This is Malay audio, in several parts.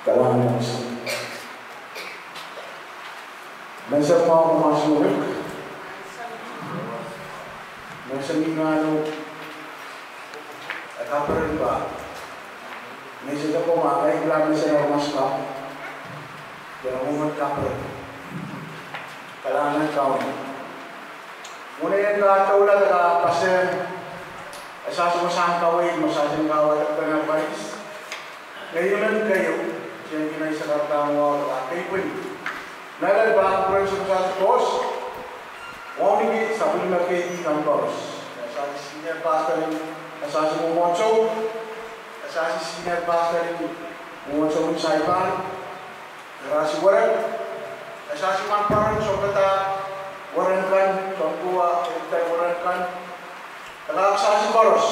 Kailangan minsan mau masuk minsan ingano kaparin ba minsan ako makay grabe sa mas ka pero mo kaparin kailangan ka muna yan nakatawala na pasen asasumasahan kawin masasing kawat at pangabayis ngayon kayo siya kinay sa kartang wala kayo pwede Nada ba ang presyo sa tos? Wani sa bulma kay campus. Sa senior pastor sa Moncho, sa senior pastor Moncho Saipan, rasi waran, sa si Manparan sokata waran kan, tongkua kita waran kan. Kalau sa si Boros,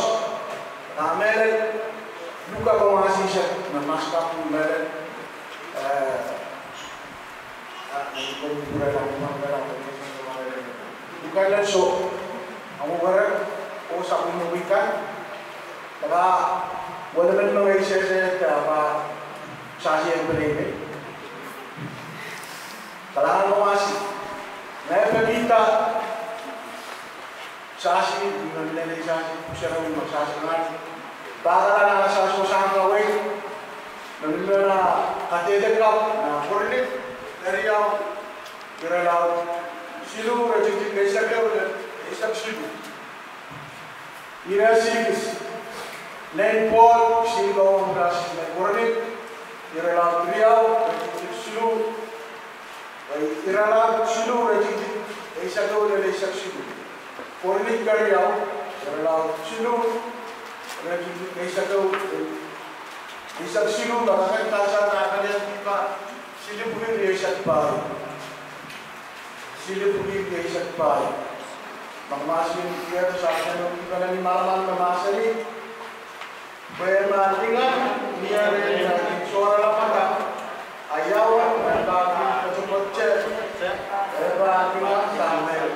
namel buka pemahasi siya, namaskap mel bukan langsung kamu barang o sa umuwikan kaya wala man mga isa-isa apa sasi yang berbeda kailangan mo masih ngayon nagkita sasi hindi nila sasi siya rin magsasi nga para lang sa susang gawin nandun na katedekap na kurlit dari yang kira-kira silu rejeki kaisa kau isap silu ira silis lain pol silu kau merasa kurnik kira-kira triau rejeki silu kira-kira silu rejeki kaisa kau dari isap silu kurnik kariau kira-kira silu rejeki kaisa kau isap silu bahkan tasa nak kalian kita silu punya dia isap baru Sila pugih dia isang bahay. Magmasin dia sa akin ng iba na ni Malaman mamasali. Kaya matingan niya rin na sora lang pata. Ayawan na bagay kasupotse. Kaya matingan sa amin.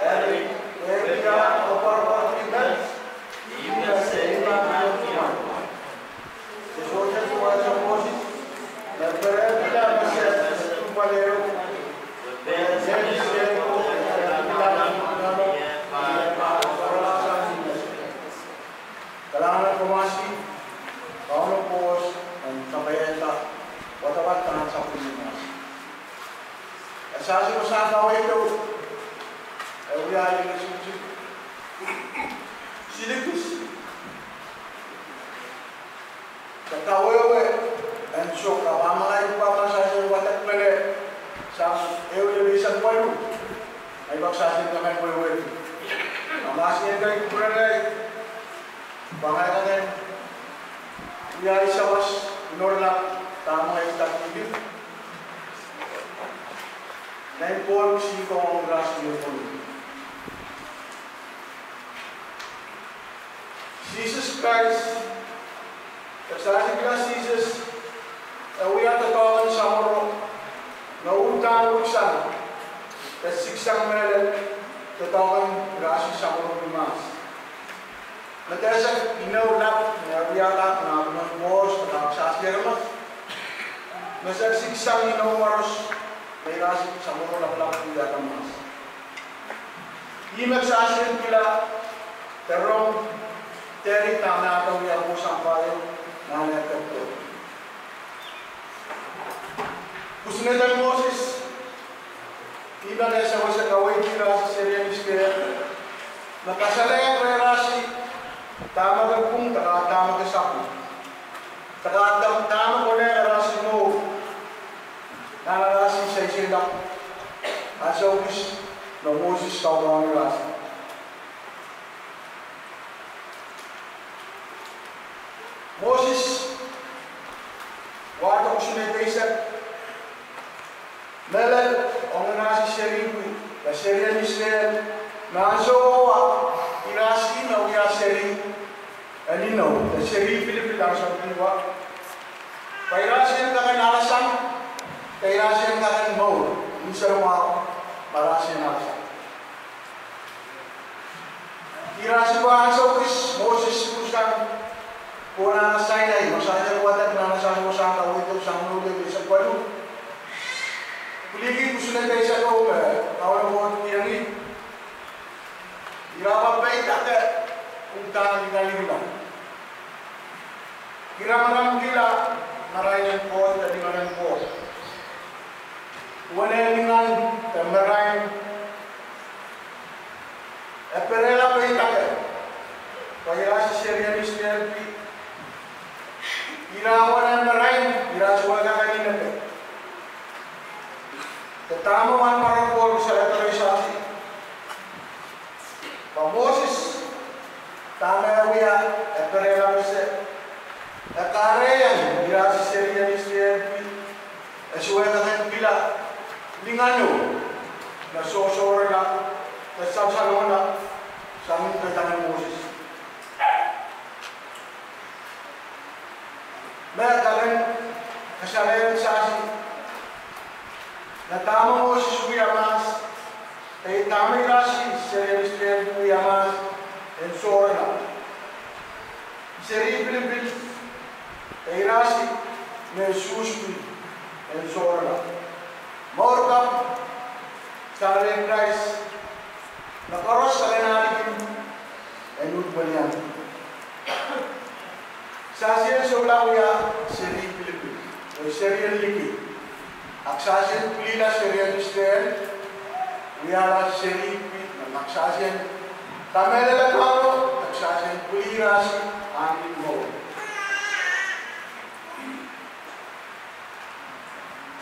Kaya kaya opar-opar tinggal. Iya sa iba na tuman. Sesuatu semua sa posis. Nagpere kita masya sa tumpalero. Kailangan pumasi, kaunong pos, ang kabayenta, watapat tangan sa pinimas. At sa asin mo sa kaway ito, ay uyayin na silipis. Katawawe, ang syok, kapamangay pa pa sa asin watak mali, sa ewe isang palu, ay baksasin ka may wewe. Ang masin kayo kukuranay, Bangaikan dia isawas norla tama itak ini. Naik pol si kau ras ni pol. Jesus Christ, tersaji kita Jesus. We are the kawan samoro. Nauntan uksan. Tersiksang melen. Tetapan rasi samoro bimas. Natasa inaulap, nabiyalap, nabiyalap, nabiyalap, Masa siksang inaumaros, may rasi sa mga laplap nila tamas. Imak sa asin pila, terong, terik na natang yapo sampayo, nangyatap to. Kusnetan Moses, iba na sa wasa kaway pila sa Syrian Israel, nakasalaya may rasi, tama ka kung tama ka sapo. Tama ko na rasi mo, narasi sa isilak. Asa ubis na Moses tawag ang rasi. Moses, wato ko sinipaysa. Melal, ang nasi Syrian, na Syrian Israel, naso inasi na uya Syrian. Anino, the Syrian Philippines ang pinwa. Kairasi ang kakan alasan, kairasi ang kakan maul. Minsan mga marasi ang alasan. Kirasi ba ang Moses kusang puna na Sinai, masaya watak na nasa mo sa kawin. Indonesia desa ko kawan ko yang ini. Irawa pay tak utang kali ba. Kira maram kila marayan ko tadi maran ko. Wala ningan marayan Eperela pay tak. Kaya si serialis ni Irawa na marayan ira suwaga kanina pe. Tetamu man maran ko sa autorisasi. Moses tama wiya eperela mese ekareyan ira si serialis ni suwaga kan pila lingano na sosore na sabsalona sa aming kaitangan Moses. Maya kalian kasalayan sa asin na tama Moses wiyamas ay tama irasi serialis wiyamas en sore na seri Pilipin ay irasi na suspi en sore na maurkap kalian guys nakaros kalian alikin ay nutbalian Sasian sebelah ya seri Pilipin, seri lagi. Aksasian pilihlah seri Israel, wiala seri Pilipin. Aksasian tamela kalau aksasian pilihlah si angin mau.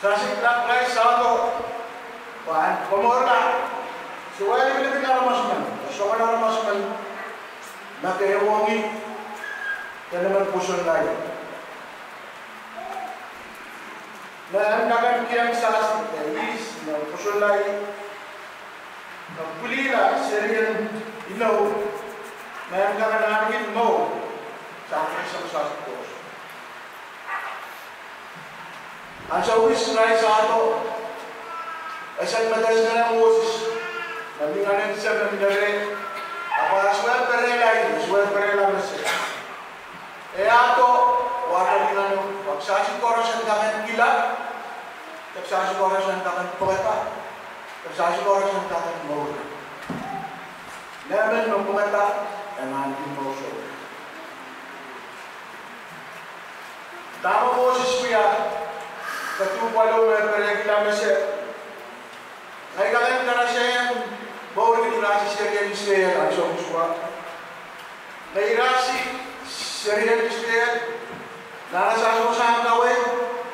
Sasian nak lagi satu, pan pemorla. Suai Pilipin ada masukan, nak kewangi. Yan naman puson layo. Na nakan kiyang sa is na puson layo. Na pulila seriyan ilaw. Na yan nakanangin mo sa aking sa Diyos. Ang sa uwis na sa ato ay saan madalas na ng Moses. Nabinganin siya ng minare. Apa suwel perela na siya. Ato, wala din pagsasi ko sa takan kila, pagsasi ko sa takan pagkata, pagsasi ko sa takan mawala. Naman ng pagkata, ang ating mawala. Tama mo si Suya, katupalo may peregila na siya. Ngayon kakain ka na siya yung bawal ito si Serian Israel, ang siyang suwa. Nairasi, Serian Israel, narasasan mo sa gawin,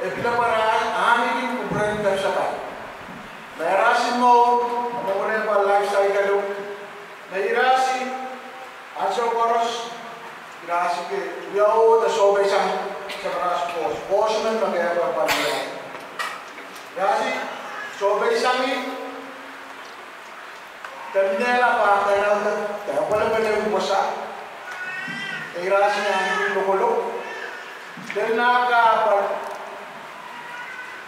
pinaparaan, amin yung kumpran ka sa tayo. Nairasin mo, ano mo rin pa lifestyle ka doon. Nairasin, at sa koros, irasi ka, yaw, tasobay sa maras pos. Pos man magkaya pa nila. Irasi, sobay sa amin, terminala pa, kaya pala ba na yung basa? Irasi niya ang lukulok. Dahil nakakapag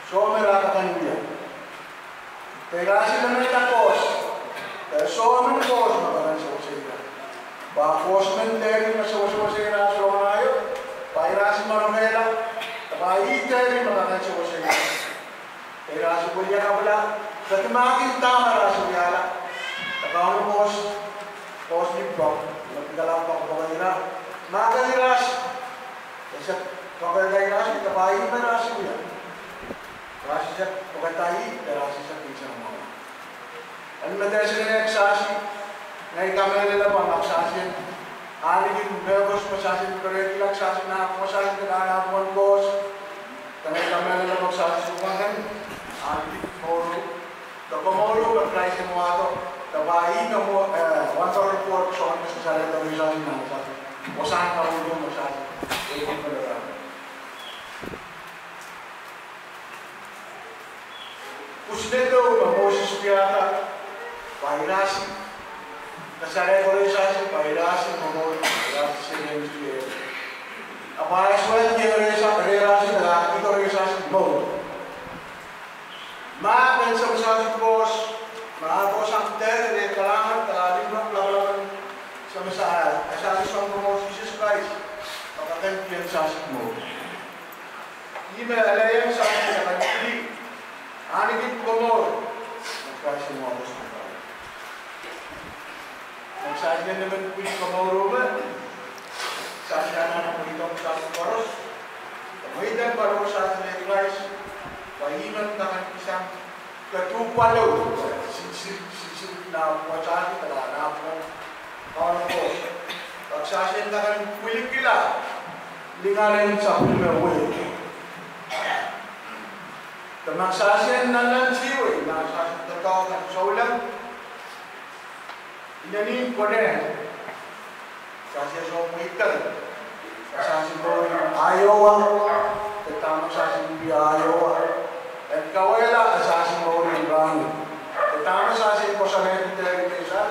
somera ka kanila. Irasi naman ita pos. Dahil somen pos makaran sa wasira. Bakos men teri na sa wasira sa wanayo. Pairasi marumela. Tapahi teri makaran sa wasira. Irasi po niya ka pala. Katimakin tama rasa wiyala. Tapawang pos. Pos ni Bob. Napigalap ako pa kanila. Maka diras, kasi kapag diras, itapahin na rasi ko yan. Rasi siya, pagkatahi, rasi siya pinsa mga. Ano madalas ka na nagsasi, ngayon kami nila bang nagsasi, aligin, bebos, masasin, correct lang, sasi na ako, masasin ka na hapon, boss. Ngayon kami nila magsasi sumangan, aligin, moro. Kapag moro, pag-price mo ato, tapahin na mo, 1 or 4, so ang kasi sa letter result na nagsasi. Usahan ka ulo mo sa atin pala. Usneto, Moses Piata, Pairasi, Kasare Koresasi, Pairasi, Moses, Pairasi, Sirensi, Apayaswell, Rerasi, Ito Resasi, Mo. Makan sa masasip bos, maapos ang ter, kalangan, talimang, labalan, sa masahan, asali sa mga Jesus Christ, makakampiyan sa asik mo. Hindi may alayan sa akin sa kanili. Anigit kumor, Kasi mo ako sa mga. Nagsadya naman po yung kamauruba. Sadya na ng itong kaparos. Kamuhidan paro sa atin ay Christ. Pahiman na ang isang katupalaw. Sisip na po sa atin. Talaga po. Kawan po. Pagsasin na kan kulikila. Lingalan sa pulmawin. Magsasin na lang siyo. Nagsasin na tao ng saulang. Inanin ko rin. Kasi sa umitan. Sasasin ko rin ayaw. Tatama sasin ko ayaw. At kawala, sasin ko rin rami. Tatama sasin ko sa hereditary pesan.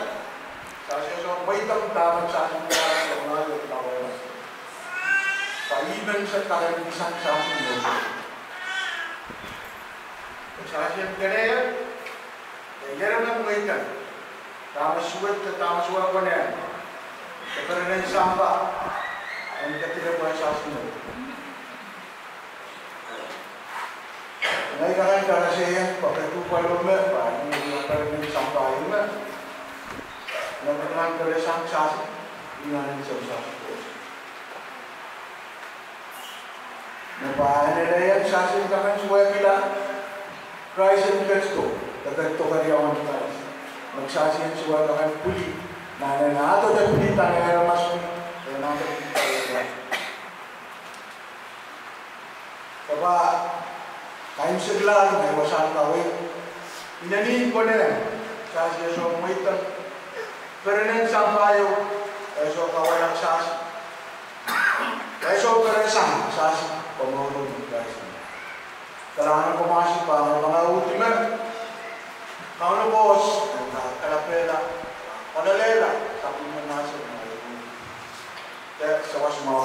Sasin sa umitan, tamang sasin ko rin ayaw. Kawala. Paiban sa takalisan sasin ko. Sasin ka rin. Kaya ng umitan. Tama suwat ko na yan. Kapag na yung samba, ang katila po ay sasunod. Ngayon ka kasi yan, pagkatupalo mo, parang hindi ka rin yung samba yun na. Nagkakaroon ka rin sa sasun, hindi nga rin sa sasun. Napahan nila yan, sasun ka kan suway kila, Christ and Cristo, kaganto ka rin ako ng Christ. Magsasin suway ka kan puli, nato dan pinita na mas kaya nato pinita. Kapa kain segala may wasan kawin. Inanin ko na sa siya so muitan. Pero nang sampayo ay so kawalang sas. Ay so peresan sas pamulong guys. Kailangan pumasok pa mga ultima. Kauno boss, kalapela. Panalela, sabi mo nga sa mga kaya sa was mga